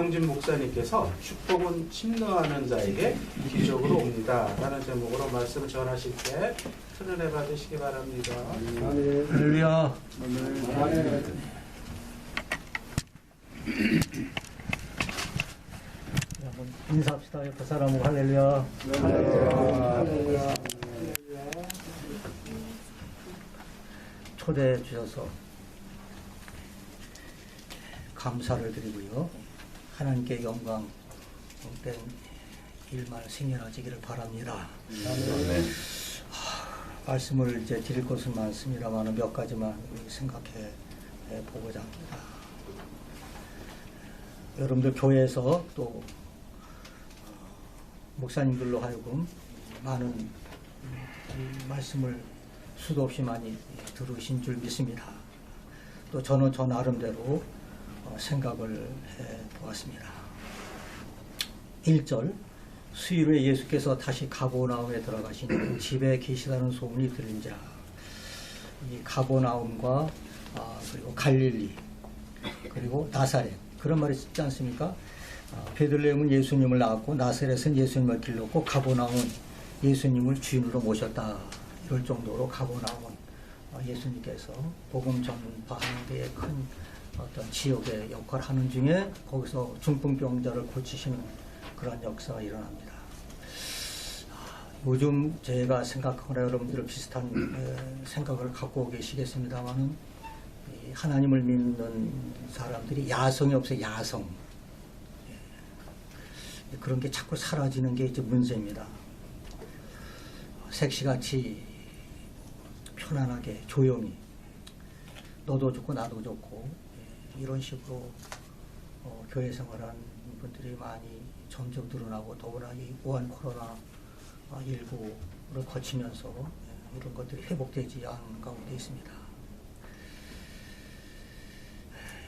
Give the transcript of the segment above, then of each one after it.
김영진 목사님께서 축복은 침노하는 자에게 기적으로 옵니다 라는 제목으로 말씀을 전하실 때 천은혜 받으시기 바랍니다. 할렐루야. 한번 인사합시다. 옆에 사람하고 할렐루야. 초대해 주셔서 감사를 드리고요. 하나님께 영광 된 일만 생겨나지기를 바랍니다. 말씀을 이제 드릴 것은 많습니다만 몇 가지만 생각해 보고자 합니다. 여러분들 교회에서 또 목사님들로 하여금 많은 말씀을 수도 없이 많이 들으신 줄 믿습니다. 또 저는 저 나름대로 생각을 해 보았습니다. 1절 수일 후에 예수께서 다시 가버나움에 들어가시니 집에 계시다는 소문이 들린 자. 이 가버나움과 그리고 갈릴리 그리고 나사렛 그런 말이 있지 않습니까? 베들레헴은 예수님을 낳았고 나사렛은 예수님을 길렀고 가버나움은 예수님을 주인으로 모셨다. 이럴 정도로 가버나움은 예수님께서 복음 전파하는 데에 큰 어떤 지역의 역할을 하는 중에 거기서 중풍병자를 고치시는 그런 역사가 일어납니다. 요즘 제가 생각하거나 여러분들 비슷한 생각을 갖고 계시겠습니다만은 하나님을 믿는 사람들이 야성이 없어요. 야성. 그런 게 자꾸 사라지는 게 이제 문제입니다. 색시같이 편안하게 조용히 너도 좋고 나도 좋고 이런 식으로 교회 생활하는 분들이 많이 점점 늘어나고 더구나 이 우한 코로나 19를 거치면서 이런 것들이 회복되지 않은 가운데 있습니다.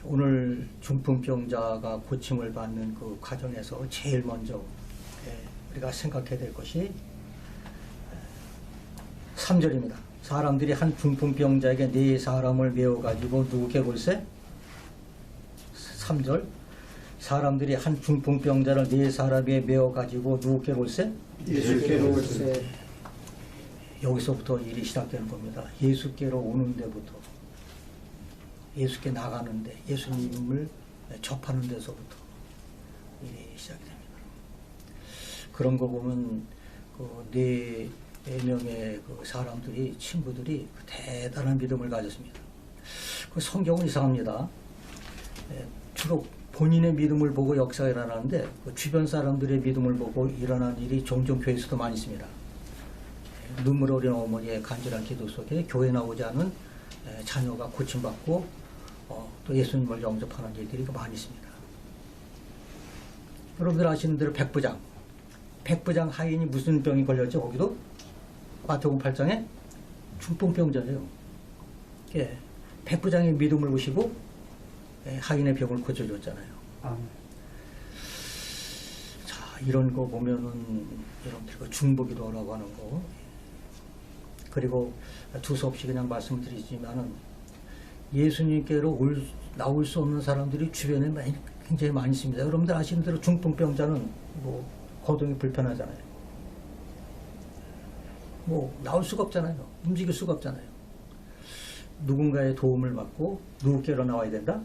오늘 중풍병자가 고침을 받는 그 과정에서 제일 먼저 우리가 생각해야 될 것이 3절입니다. 사람들이 한 중풍병자에게 네 사람을 메워가지고 누구께 볼세? 3절 사람들이 한 중풍병자를 네 사람에 메워가지고 누구께 볼세? 예수께로 올세. 여기서부터 일이 시작되는 겁니다. 예수께로 오는 데부터 예수께 나가는데 예수님을 접하는 데서부터 일이 시작이 됩니다. 그런 거 보면 그 네 명의 그 사람들이 친구들이 대단한 믿음을 가졌습니다. 그 성경은 이상합니다. 주로 본인의 믿음을 보고 역사가 일어나는데 그 주변 사람들의 믿음을 보고 일어난 일이 종종 교회에서도 많이 있습니다. 눈물 어린 어머니의 간절한 기도 속에 교회 나오지 않은 자녀가 고침받고 또 예수님을 영접하는 일들이 많이 있습니다. 여러분들 아시는 대로 백부장 하인이 무슨 병이 걸렸죠? 거기도 마태복음 8장에 중풍병자예요. 예, 백부장의 믿음을 보시고 하인의 병을 고쳐줬잖아요. 자, 이런 거 보면은 여러분들 그 중보기도라고 하는 거 그리고 두서없이 그냥 말씀드리지만은 예수님께로 나올 수 없는 사람들이 주변에 굉장히 많이 있습니다. 여러분들 아시는 대로 중풍병자는 뭐 거동이 불편하잖아요. 뭐 나올 수가 없잖아요. 움직일 수가 없잖아요. 누군가의 도움을 받고 누구께로 나와야 된다?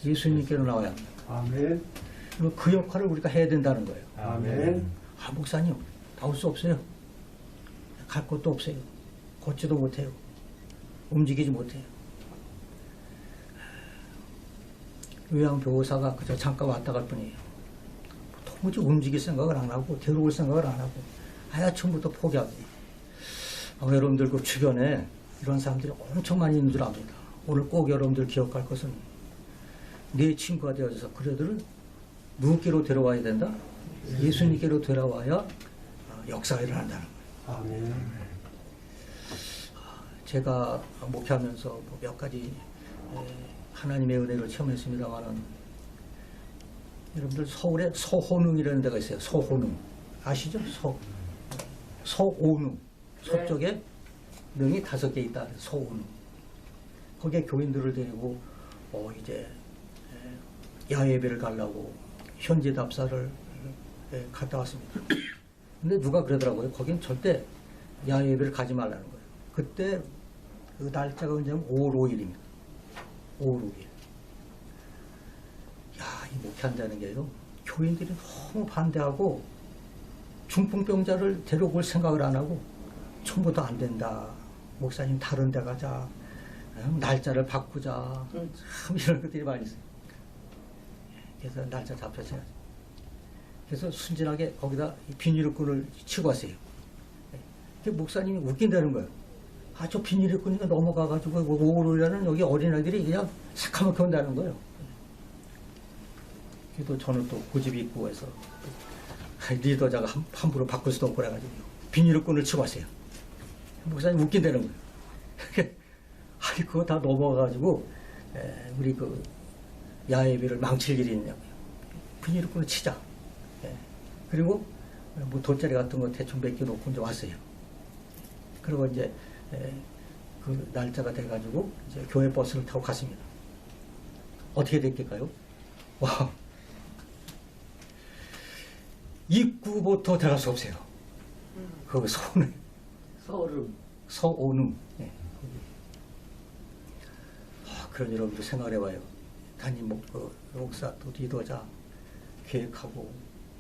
예수님께로 나와야 합니다. 아멘. 그리고 그 역할을 우리가 해야 된다는 거예요. 아멘. 목사님 나올 수 없어요. 갈 곳도 없어요. 걷지도 못해요. 움직이지 못해요. 요양보호사가 그저 잠깐 왔다 갈 뿐이에요. 도무지 움직일 생각을 안 하고 데려올 생각을 안 하고 하야처음부터 포기하고 여러분들 그 주변에 이런 사람들이 엄청 많이 있는 줄 압니다. 오늘 꼭 여러분들 기억할 것은 내 친구가 되어져서 그들을 누구께로 데려와야 된다? 예수님께로 데려와야 역사가 일어난다는 거예요. 아멘. 제가 목회하면서 몇 가지 하나님의 은혜를 체험했습니다만은 여러분들 서울에 서호능이라는 데가 있어요. 서호능 아시죠? 서오능 서쪽에 능이 5개 있다. 서오능 거기에 교인들을 데리고 이제 야외배를 가려고 현지 답사를 갔다 왔습니다. 근데 누가 그러더라고요. 거긴 절대 야외 예배를 가지 말라는 거예요. 그때 그 날짜가 언제냐면 5월 5일입니다. 5월 5일. 야, 이 목회한다는 게요. 교인들이 너무 반대하고 중풍병자를 데려올 생각을 안 하고 처음부터 안 된다. 목사님 다른 데 가자. 날짜를 바꾸자. 참 이런 것들이 많이 있어요. 그래서 날짜 잡혔어요. 그래서 순진하게 거기다 비닐끈을 치고 왔어요. 목사님이 웃긴다는 거예요. 아, 저 비닐끈이가 넘어가가지고 5월 5일에는 여기 어린아이들이 그냥 새카맣게 온다는 거예요. 또 저는 또 고집이 있고 해서 리더자가 함부로 바꿀 수도 없고 그래가지고 비닐끈을 치고 왔어요. 목사님 웃긴다는 거예요. 아니 그거 다 넘어가가지고 우리 그 야외비를 망칠 일이 있냐고요. 비닐끈을 치자. 그리고 뭐 돗자리 같은 거 대충 몇 개 놓고 이제 왔어요. 그리고 이제 그 날짜가 돼가지고 이제 교회 버스를 타고 갔습니다. 어떻게 됐을까요? 와, 입구부터 들어갈 수 없어요. 그 서오능. 네. 그런 여러분도 생각해봐요. 담임 목사 또 리더자 계획하고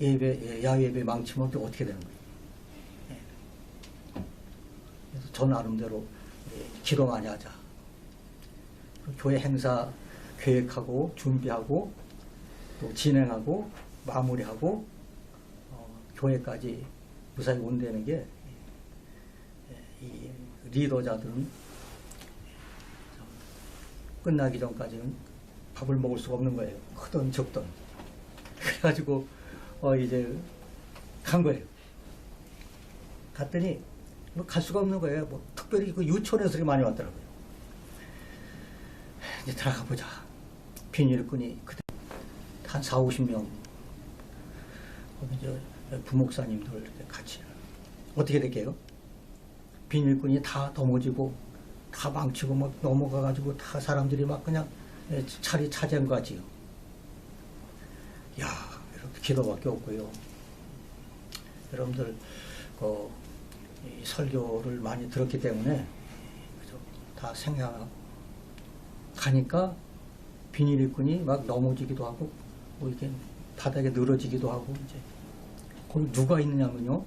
야외 예배 망치면 또 어떻게 되는 거예요? 네. 그래서 저 나름대로 기도 많이 하자. 교회 행사 계획하고 준비하고 또 진행하고 마무리하고 교회까지 무사히 온다는 게 이 리더자들은 끝나기 전까지는 밥을 먹을 수가 없는 거예요. 크든 적든. 그래가지고 이제 간 거예요. 갔더니 뭐 갈 수가 없는 거예요. 뭐 특별히 그 유치원에서 많이 왔더라고요. 이제 들어가 보자. 비닐끈이 그때 한 4, 50명 이제 부목사님들 이렇게 같이 어떻게 될게요? 비닐끈이 다 넘어지고 다 망치고 막 넘어가가지고 다 사람들이 막 그냥 자리 차지한 것 같지요. 야, 이렇게 기도밖에 없고요. 여러분들 이 설교를 많이 들었기 때문에 다 생각하니까 비닐끈이 막 넘어지기도 하고 뭐 이렇게 바닥에 늘어지기도 하고 이제 거기 누가 있느냐면요.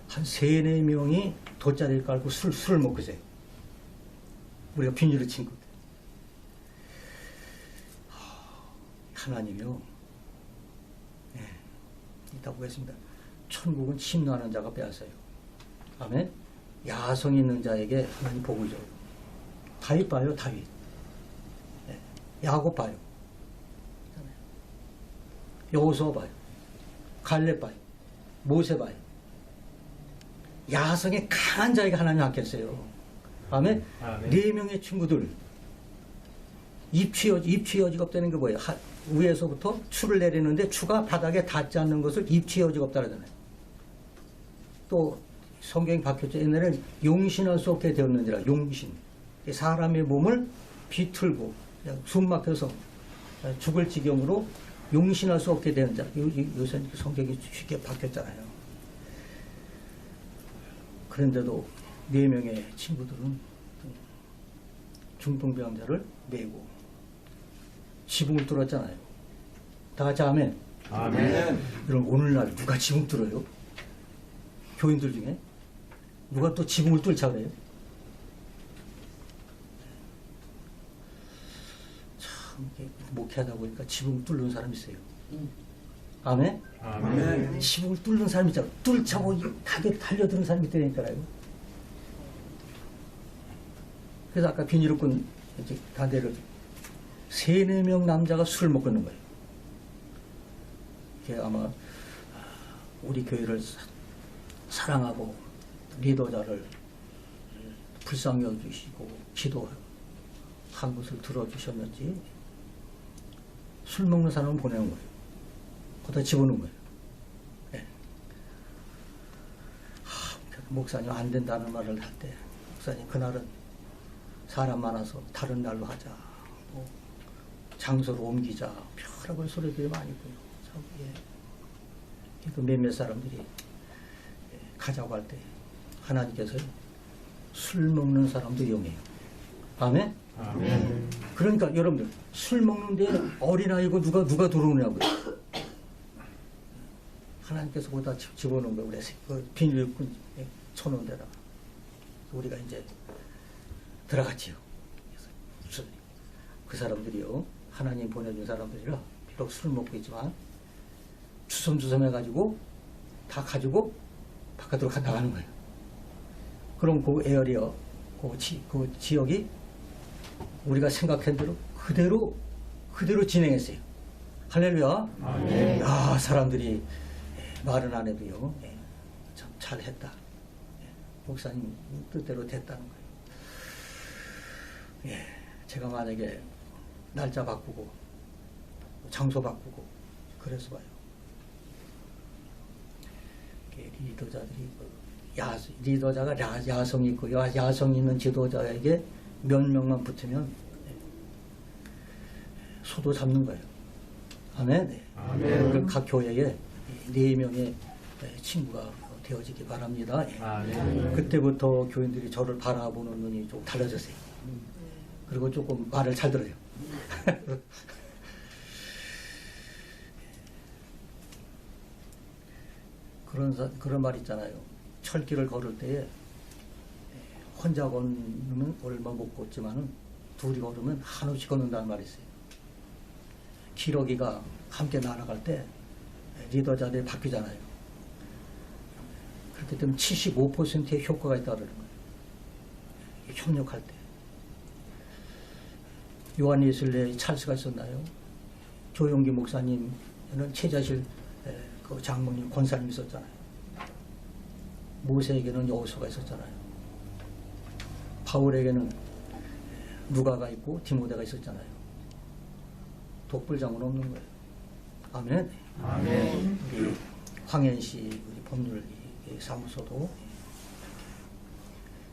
한 3-4명이 돗자리를 깔고 술을 먹고 있어요. 우리가 비닐을 친 것. 하나님이요. 네. 이따 보겠습니다. 천국은 침노하는 자가 빼앗아요. 아멘. 야성 있는 자에게 하나님 복을 줘요. 다윗 봐요, 다윗. 네. 야곱 봐요. 여호수아 봐요. 갈렙 봐요. 모세 봐요. 야성에 강한 자에게 하나님 아꼈어요. 아멘. 4명의 친구들 입추 여지가 없다는 게 뭐예요? 위에서부터 추를 내리는데 추가 바닥에 닿지 않는 것을 입추 여지가 없다 그러잖아요. 또 성경이 바뀌었죠. 옛날에는 용신할 수 없게 되었는지라. 용신. 사람의 몸을 비틀고 숨 막혀서 죽을 지경으로 용신할 수 없게 되는 자. 요새는 성경이 쉽게 바뀌었잖아요. 그런데도 4명의 친구들은 중풍병자를 메고 지붕을 뚫었잖아요. 다 같이 아멘. 아멘. 여러분 오늘날 누가 지붕 뚫어요? 교인들 중에 누가 또 지붕을 뚫자 그래요? 참 목회하다 보니까 지붕 뚫는 사람 있어요. 아멘. 아멘. 지붕을 뚫는 사람 있잖아요. 뚫자고 달려드는 사람이 있다니까요. 그래서 아까 비닐끈 다 내려 3-4명 남자가 술을 먹고 있는 거예요. 그게 아마 우리 교회를 사랑하고 리더자를 불쌍히 여주시고 기도한 것을 들어주셨는지 술 먹는 사람은 보내는 거예요. 거기다 집어넣은 거예요. 네. 목사님 안 된다는 말을 할 때 목사님 그날은 사람 많아서 다른 날로 하자. 장소로 옮기자 여러 번 소리들이 많이 있고요. 참, 그 몇몇 사람들이 가자고 할 때 하나님께서 술 먹는 사람도 용해요. 아멘? 아멘. 그러니까 여러분들 술 먹는데 어린아이고 누가 들어오냐고요. 하나님께서 거기다 집어넣은 거예요. 우리 그 비닐끈 쳐놓은 데다가 우리가 이제 들어갔지요. 그래서 그 사람들이요, 하나님 보내준 사람들이라 비록 술을 먹고 있지만 주섬주섬 해가지고 다 가지고 바깥으로 나가는 거예요. 그럼 그 에어리어, 그 지역이 우리가 생각한 대로 그대로 진행했어요. 할렐루야. 아멘. 야, 사람들이 말은 안 해도요, 참 잘했다. 목사님 뜻대로 됐다는 거예요. 제가 만약에 날짜 바꾸고 장소 바꾸고 그래서 봐요. 리더자들이 리더자가 야성이 있고 야성 있는 지도자에게 몇 명만 붙으면 소도 잡는 거예요. 아멘. 아멘. 각 교회에 4명의 친구가 되어지기 바랍니다. 아멘. 그때부터 교인들이 저를 바라보는 눈이 좀 달라졌어요. 그리고 조금 말을 잘 들어요. 그런 말 있잖아요. 철길을 걸을 때에 혼자 걷는 얼마 못 걷지만은 둘이 걸으면 한없이 걷는다는 말이 있어요. 기러기가 함께 날아갈 때 리더자들이 바뀌잖아요. 그렇기 때문에 75%의 효과가 있다고 그러는 거예요. 협력할 때. 요한 예술의 찰스가 있었나요? 조용기 목사님은 최자실 그 장모님 권사님이 있었잖아요. 모세에게는 여호수아가 있었잖아요. 바울에게는 누가가 있고 디모데가 있었잖아요. 독불장은 없는 거예요. 아멘. 아멘. 우리 황현씨 우리 법률 사무소도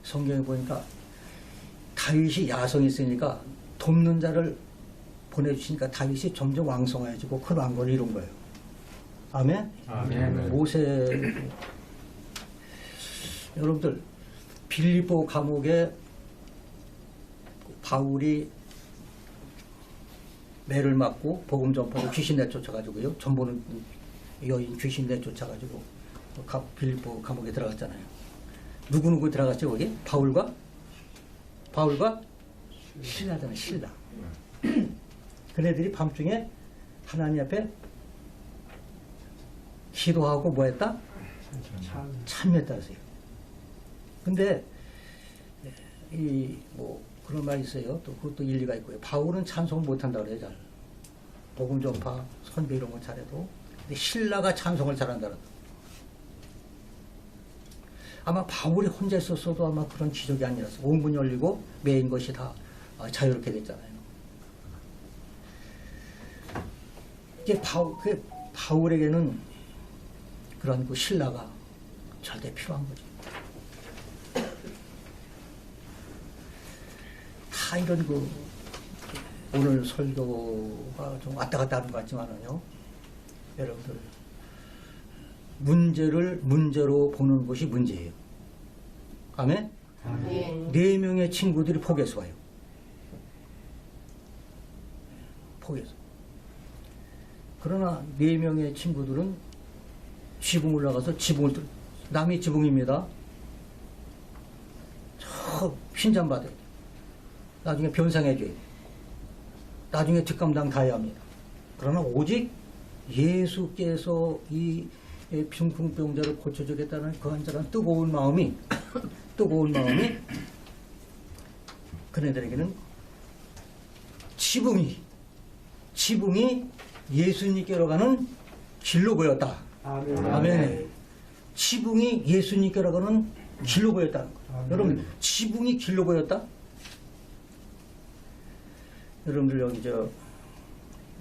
성경에 보니까 다윗이 야성이 있으니까 돕는 자를 보내주시니까 다윗이 점점 왕성해지고 큰 왕권을 이룬 거예요. 아멘. 아멘. 모세 여러분들 빌립보 감옥에 바울이 매를 맞고 복음 전파로 귀신 내쫓아가지고요. 전보는 여인 귀신 내쫓아가지고 빌립보 감옥에 들어갔잖아요. 누구 들어갔죠 거기? 바울과 신라잖아요. 신라. 그네들이 밤중에 하나님 앞에 기도하고 뭐 했다? 참여했다 하세요. 근데 뭐 그런 말이 있어요. 또 그것도 일리가 있고요. 바울은 찬송 못한다 그래요. 잘. 복음 전파, 선교 이런 거 잘해도. 근데 신라가 찬송을 잘한다 그러더라고요. 아마 바울이 혼자 있었어도 아마 그런 기적이 아니라서 온 문이 열리고 메인 것이 다 자유롭게 됐잖아요. 이게 바울에게는 그런 그 신라가 절대 필요한 거죠. 다 이런 오늘 설교가 좀 왔다 갔다 하는 것 같지만은요, 여러분들 문제를 문제로 보는 것이 문제예요. 아멘? 아멘. 4명의 친구들이 포기해서 와요. 포기해서. 그러나 4명의 친구들은 지붕 올라가서 지붕을 남이 지붕입니다. 저 핀잔 받아야 돼. 나중에 변상해줘야 돼. 나중에 뒷감당 다 해야 합니다. 그러나 오직 예수께서 이 중풍병자를 고쳐주겠다는 그 한자란 뜨거운 마음이 그네들에게는 지붕이 예수님께로 가는 길로 보였다. 아멘. 아멘. 지붕이 예수님께로 가는 길로 보였다는 거예요. 아멘. 여러분, 지붕이 길로 보였다? 여러분들 여기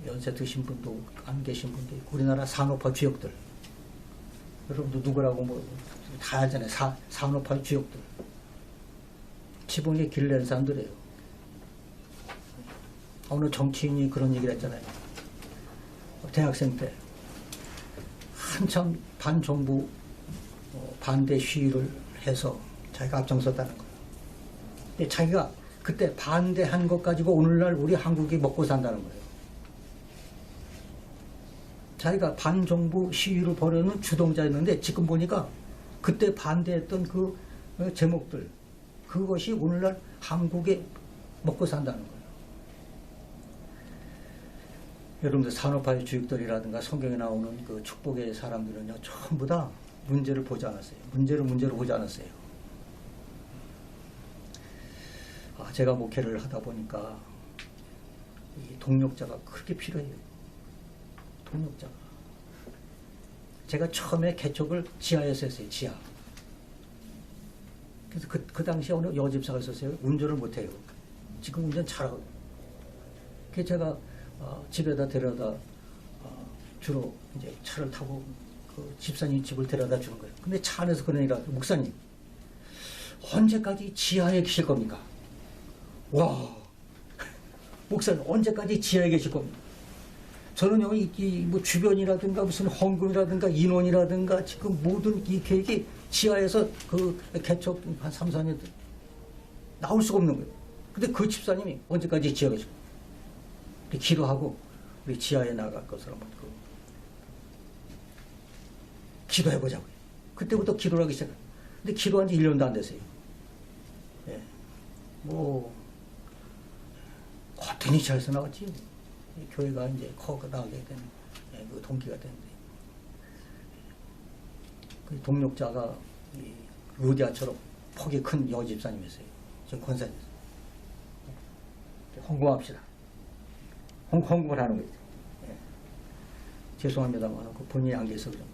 연세 드신 분도 안 계신 분도 있고 우리나라 산업화 지역들 여러분도 누구라고 다 알잖아요. 산업화 지역들 지붕에 길 낸 사람들이에요. 어느 정치인이 그런 얘기를 했잖아요. 대학생 때 한참 반정부 반대 시위를 해서 자기가 앞장섰다는 거예요. 근데 자기가 그때 반대한 것 가지고 오늘날 우리 한국이 먹고 산다는 거예요. 자기가 반정부 시위를 벌여는 주동자였는데 지금 보니까 그때 반대했던 그 제목들, 그것이 오늘날 한국에 먹고 산다는 거예요. 여러분들 산업화의 주역들이라든가 성경에 나오는 그 축복의 사람들은요, 전부 다 문제를 보지 않았어요. 문제를 보지 않았어요. 제가 목회를 하다 보니까 이 동력자가 그렇게 필요해요. 동력자가. 제가 처음에 개척을 지하에서 했어요. 지하. 그래서 그 당시에 어느 여집사가 있었어요. 운전을 못해요. 지금 운전 잘하거든요. 그래서 제가 집에다 데려다 주로 이제 차를 타고 그 집사님 집을 데려다 주는 거예요. 근데 차 안에서 그런 얘기가 목사님 언제까지 지하에 계실 겁니까? 와, 목사님 언제까지 지하에 계실 겁니까? 저는요, 뭐 주변이라든가 무슨 헌금이라든가 인원이라든가 지금 모든 이 계획이 지하에서 그 개척 한 3, 4년 나올 수가 없는 거예요. 근데 그 집사님이 언제까지 지하에 계실 겁니까? 기도하고 우리 지하에 나갈 것을 한번 기도해보자고요. 그때부터 기도를 하기 시작해요. 근데 기도한 지 1년도 안 됐어요. 예. 뭐 거뜬히 지하에서 나왔지. 교회가 이제 커 나가게 된 그 동기가 됐는데, 그 동력자가 이 루디아처럼 폭이 큰 여집사님이었어요. 지금 권사님이었어요. 헌금합시다. 헌금을 하는 거죠. 예. 죄송합니다만 그 본인이 안 계셔서 그럼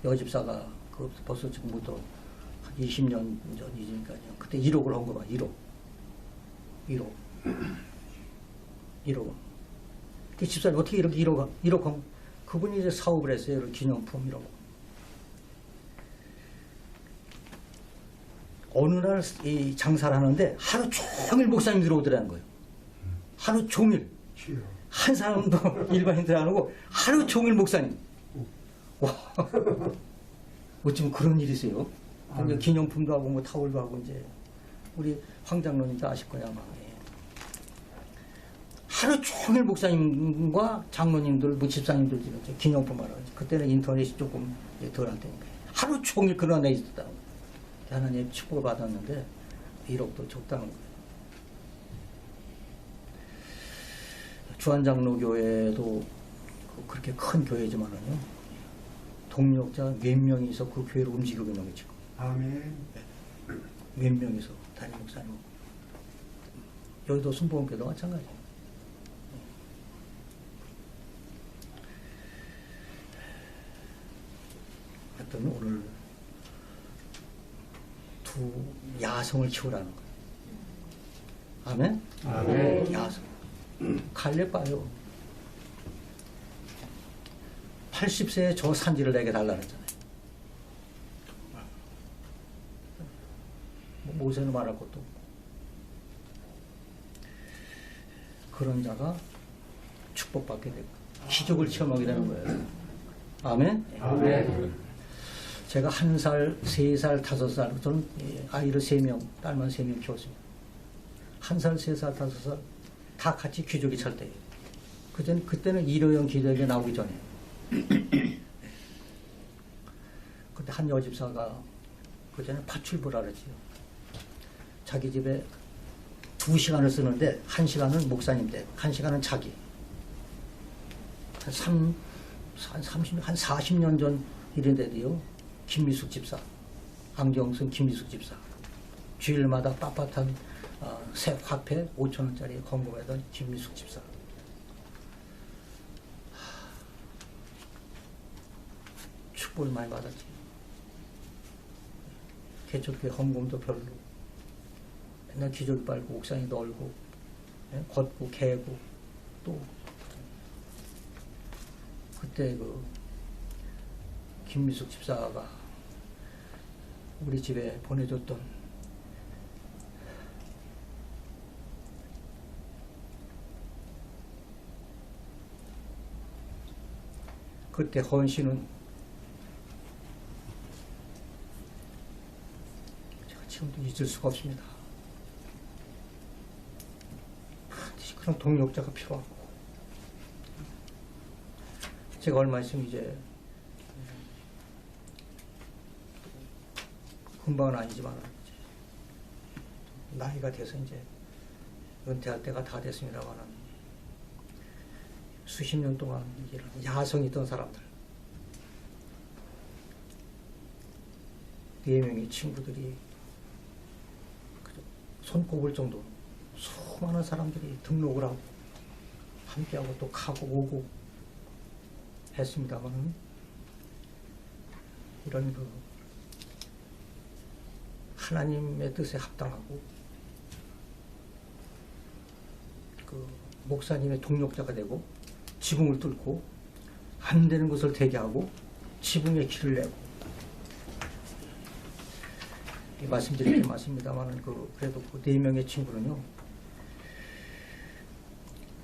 여집사가 그 벌써 지금부터 한 20년 전이니까요. 그때 1억을 헌금한 1억. 그 집사님 어떻게 이렇게 1억 그분이 이제 사업을 했어요. 이런 기념품 이런 거. 어느 날 이 장사를 하는데 하루 종일 목사님 들어오더라는 거예요. 하루 종일. 한 사람도 일반인들 안 오고 하루 종일 목사님. 와. 어쩌면 그런 일이 있어요. 근데 기념품도 하고 뭐 타월도 하고 이제 우리 황 장로님도 아실 거야 아마. 하루 종일 목사님과 장로님들, 뭐 집사님들 기념품 하러 그때는 인터넷이 조금 덜 할 테니까 하루 종일 그런 애 있었다는 거예요. 하나님 축복을 받았는데 1억도 적다는 거예요. 주한장로교회도 그렇게 큰 교회지만은요, 동력자 몇 명이서 그 교회를 움직이고 있는 거죠. 아멘. 몇 명이서 담임 목사님. 여기도 순복음교도 마찬가지예요. 하여튼 오늘 두 야성을 키우라는 거예요. 아멘? 아멘. 야성. 갈래 봐요. 80세에 저 산지를 내게 달라는 잖아요. 모세는 말할 것도 없고. 그런 자가 축복받게 되고 기적을 체험하게 되는 거예요. 아멘? 아멘. 제가 1살, 3살, 5살, 저는 아이를 3명, 딸만 3명 키웠습니다. 1살, 3살, 5살 다 같이 기적이 찰 때예요. 그때는 일회용 기적이 나오기 전에. 그때 한 여집사가 그전에 파출부라 그랬지요. 자기 집에 2시간을 쓰는데 1시간은 목사님 때, 1시간은 자기. 한 40년 전 일인데도요. 김미숙 집사, 안경순 김미숙 집사. 주일마다 빳빳한 새 화폐 5,000원짜리 헌금하던 김미숙 집사. 축복을 많이 받았지. 개척교회 헌금도 별로. 맨날 기저귀 빨고 옥상에 널고 걷고 개고 또 그때 그 김미숙 집사가 우리 집에 보내줬던 그때 헌신은 제가 지금도 잊을 수가 없습니다. 반드시 그런 동력자가 필요하고, 제가 얼마 있으면 이제 금방은 아니지만 이제 나이가 돼서 이제 은퇴할 때가 다 됐습니다만은, 수십 년 동안 이런 야성이 있던 사람들, 4명의 친구들이 손꼽을 정도로 수많은 사람들이 등록을 하고 함께하고 또 가고 오고 했습니다만은, 이런 그 하나님의 뜻에 합당하고 그 목사님의 동력자가 되고 지붕을 뚫고 안 되는 것을 되게 하고 지붕에 길을 내고, 말씀드릴 게 맞습니다만은 그래도 그 4명의 친구는요,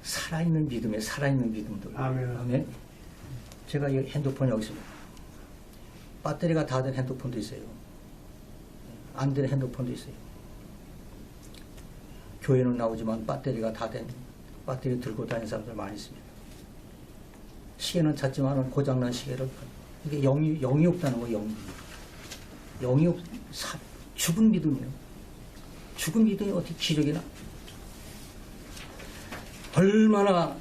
살아있는 믿음에 살아있는 믿음들. 아멘. 아멘. 제가 이 핸드폰이 여기 있습니다. 배터리가 다 된 핸드폰도 있어요. 안 되는 핸드폰도 있어요. 교회는 나오지만 배터리가 다 된 배터리 들고 다니는 사람들 많이 있습니다. 시계는 찾지만 고장난 시계를, 이게 영이 없다는 거예요. 영이 없, 죽은 믿음이에요. 죽은 믿음이 어떻게 기적이나? 얼마나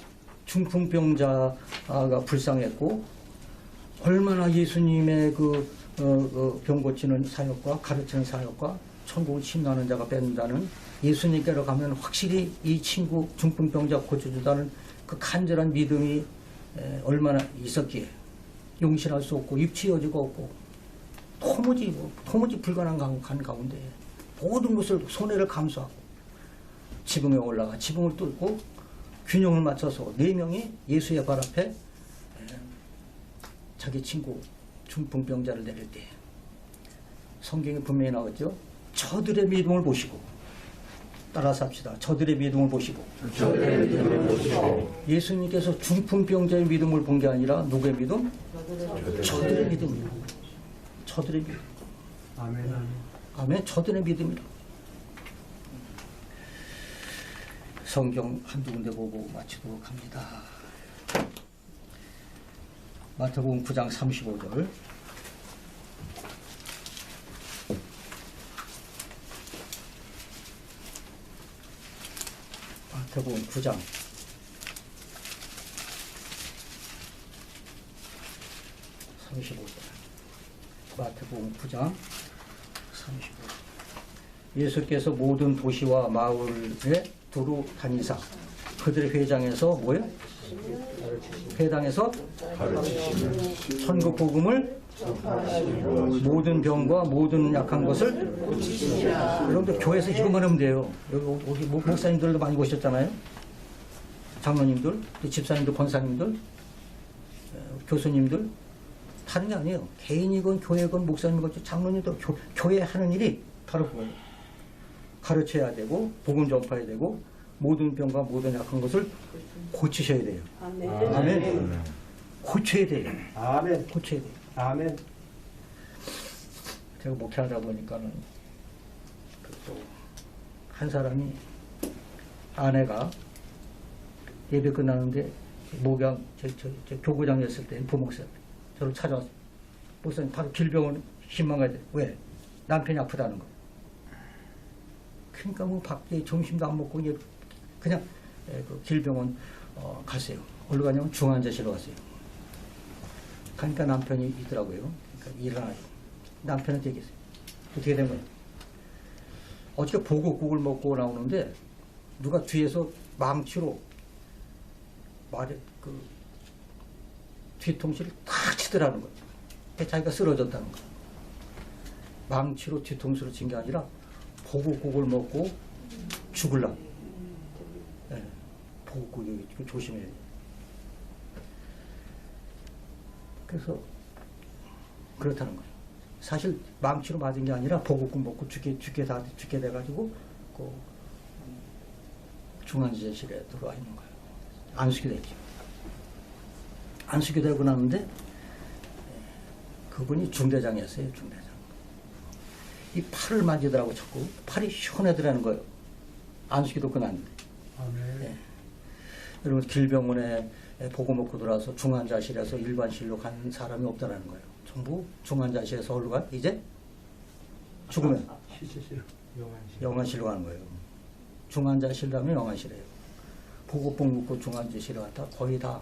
중풍병자가 불쌍했고, 얼마나 예수님의 병 고치는 사역과 가르치는 사역과 천국을 침노하는 자가 뺀다는, 예수님께로 가면 확실히 이 친구 중풍병자 고쳐주다는 그 간절한 믿음이 얼마나 있었기에 용신할 수 없고 입치 여지가 없고 도무지 불가능한 가운데 모든 것을 손해를 감수하고 지붕에 올라가 지붕을 뚫고 균형을 맞춰서 4명이 예수의 발 앞에 자기 친구 중풍병자를 내릴 때 성경에 분명히 나왔죠. 저들의 믿음을 보시고, 따라서 합시다. 저들의 믿음을 보시고. 예수님께서 중풍병자의 믿음을 본 게 아니라 누구의 믿음? 저들의 믿음이에요. 저들의 믿음. 아멘. 아멘. 저들의 믿음이라. 성경 한두 군데 보고 마치도록 합니다. 마태복음 9장 35절. 마태복음 9장 35절. 마태복음 9장 35절. 예수께서 모든 도시와 마을에 두루 다니사 그들의 회당에서 뭐예요? 회당에서 천국 복음을 모든 병과 모든 약한 것을, 여러분들 교회에서 이것만 하면 돼요. 여기 목사님들도 많이 오셨잖아요. 장로님들, 집사님들, 권사님들, 교수님들, 다른 게 아니에요. 개인이건 교회건 목사님이건 장로님들, 교회 하는 일이 바로 그거예요. 가르쳐야 되고 복음 전파해야 되고 모든 병과 모든 약한 것을 고치셔야 돼요. 아멘. 아멘. 고쳐야 돼요. 아멘. 고쳐야 돼요. 아멘. 제가 목회하다 보니까는 또 한 사람이, 아내가 예배 끝나는데 목양 교구장에 있을 때 부목사 저를 찾아왔어요. 목사님 바로 길병원 신만 가야 돼. 왜? 남편이 아프다는 거. 그러니까 뭐 밖에 점심도 안 먹고 그냥 그 길병원 갔어요. 어디로 가냐면 중환자실로 갔어요. 가니까 남편이 있더라고요. 그러니까 일어나요. 남편한테 얘기했어요. 어떻게 된 거예요? 어저께 보고국을 먹고 나오는데 누가 뒤에서 망치로 그 뒤통수를 탁 치더라는 거예요. 자기가 쓰러졌다는 거예요. 망치로 뒤통수를 친 게 아니라 보고국을 먹고 죽을라. 네. 보고국 이거 조심해야 돼요. 그래서 그렇다는 거예요. 사실 망치로 맞은 게 아니라 보고국 먹고 죽게 돼가지고 그 중환자실에 들어와 있는 거예요. 안수게 됐죠. 안수기 되고 나는데 그분이 중대장이었어요. 중대장. 이 팔을 만지더라고 자꾸. 팔이 시원하더라는 거예요. 안수기도 끝났는데. 아멘. 예. 여러분 길병원에 보고 먹고 들어와서 중환자실에서 일반실로 간 사람이 없다라는 거예요. 전부 중환자실에서 어디로 가? 이제 죽으면 시시시. 영안시. 영안실로 가는 거예요. 중환자실이라면 영안실이에요. 보고복 묻고 중환자실에 갔다 거의 다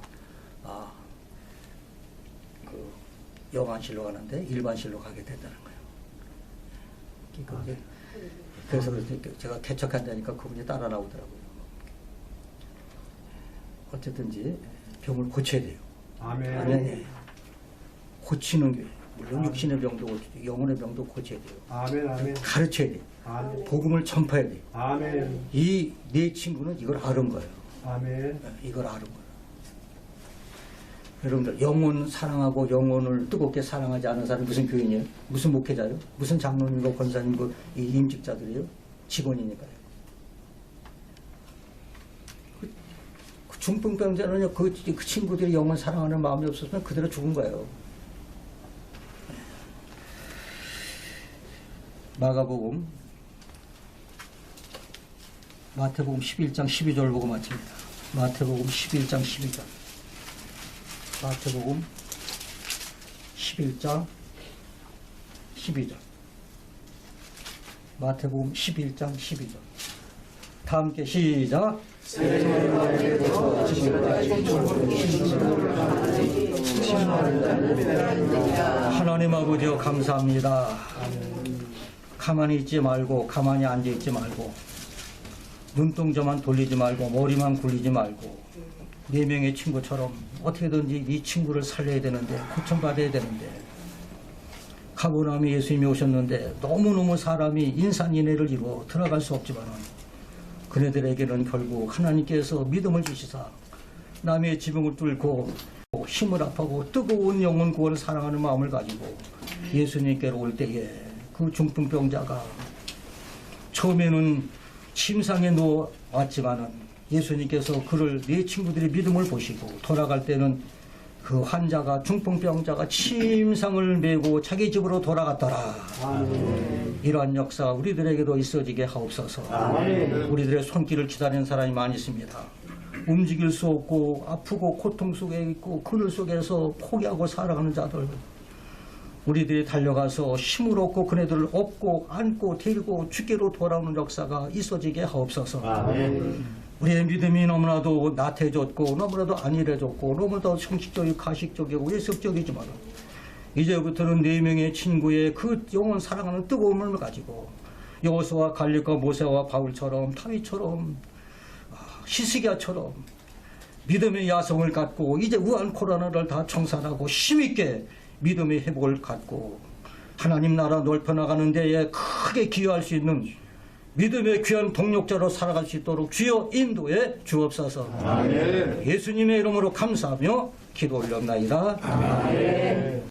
영안실로 가는데 일반실로 가게 된다는 거예요. 그래서 제가 개척한다니까 그분이 따라 나오더라고요. 어쨌든지 병을 고쳐야 돼요. 아멘. 고치는 게 물론 육신의 병도 고치고 영혼의 병도 고쳐야 돼요. 아멘. 아멘. 가르쳐야 돼요. 아멘. 복음을 전파해야 돼요. 아멘. 이 내 친구는 이걸 아는 거예요. 아멘. 이걸 아는 거예요. 여러분들 영혼 사랑하고 영혼을 뜨겁게 사랑하지 않은 사람이 무슨 교인이에요? 무슨 목회자예요? 무슨 장로님과 권사님과 이 임직자들이에요? 직원이니까요. 그 중풍병자는요, 그 친구들이 영혼 사랑하는 마음이 없었으면 그대로 죽은 거예요. 마태복음 11장 12절 보고 마칩니다. 마태복음 11장 12절. 마태복음 11장 12절. 마태복음 11장 12절. 다 함께 시작. 하나님 아버지여 감사합니다. 가만히 있지 말고 가만히 앉아 있지 말고 눈동자만 돌리지 말고 머리만 굴리지 말고 4명의 친구처럼 어떻게든지 이 친구를 살려야 되는데 고침받아야 되는데 가버나움에 예수님이 오셨는데 너무너무 사람이 인산인해를 이루어 들어갈 수 없지만 그네들에게는 결국 하나님께서 믿음을 주시사 남의 지붕을 뚫고 힘을 합하고 뜨거운 영혼 구원을 사랑하는 마음을 가지고 예수님께로 올 때에 그 중풍병자가 처음에는 침상에 누워왔지만은 예수님께서 그를 네 친구들의 믿음을 보시고 돌아갈 때는 그 환자가 중풍병자가 침상을 메고 자기 집으로 돌아갔더라. 아멘. 이러한 역사 우리들에게도 있어지게 하옵소서. 아멘. 우리들의 손길을 기다리는 사람이 많이 있습니다. 움직일 수 없고 아프고 고통 속에 있고 그늘 속에서 포기하고 살아가는 자들 우리들이 달려가서 힘을 얻고 그네들을 업고 안고 데리고 주께로 돌아오는 역사가 있어지게 하옵소서. 아멘. 우리의 믿음이 너무나도 나태해졌고 너무나도 안일해졌고 너무나도 형식적이고 가식적이고 예습적이지만 이제부터는 4명의 친구의 그 영혼 사랑하는 뜨거움을 가지고 여호수아와 갈렙과 모세와 바울처럼 다윗처럼 히스기야처럼 믿음의 야성을 갖고 이제 우한 코로나를 다 청산하고 힘있게 믿음의 회복을 갖고 하나님 나라 넓혀나가는 데에 크게 기여할 수 있는 믿음의 귀한 동력자로 살아갈 수 있도록 주여 인도해 주옵소서. 아멘. 예수님의 이름으로 감사하며 기도 올렸나이다. 아멘.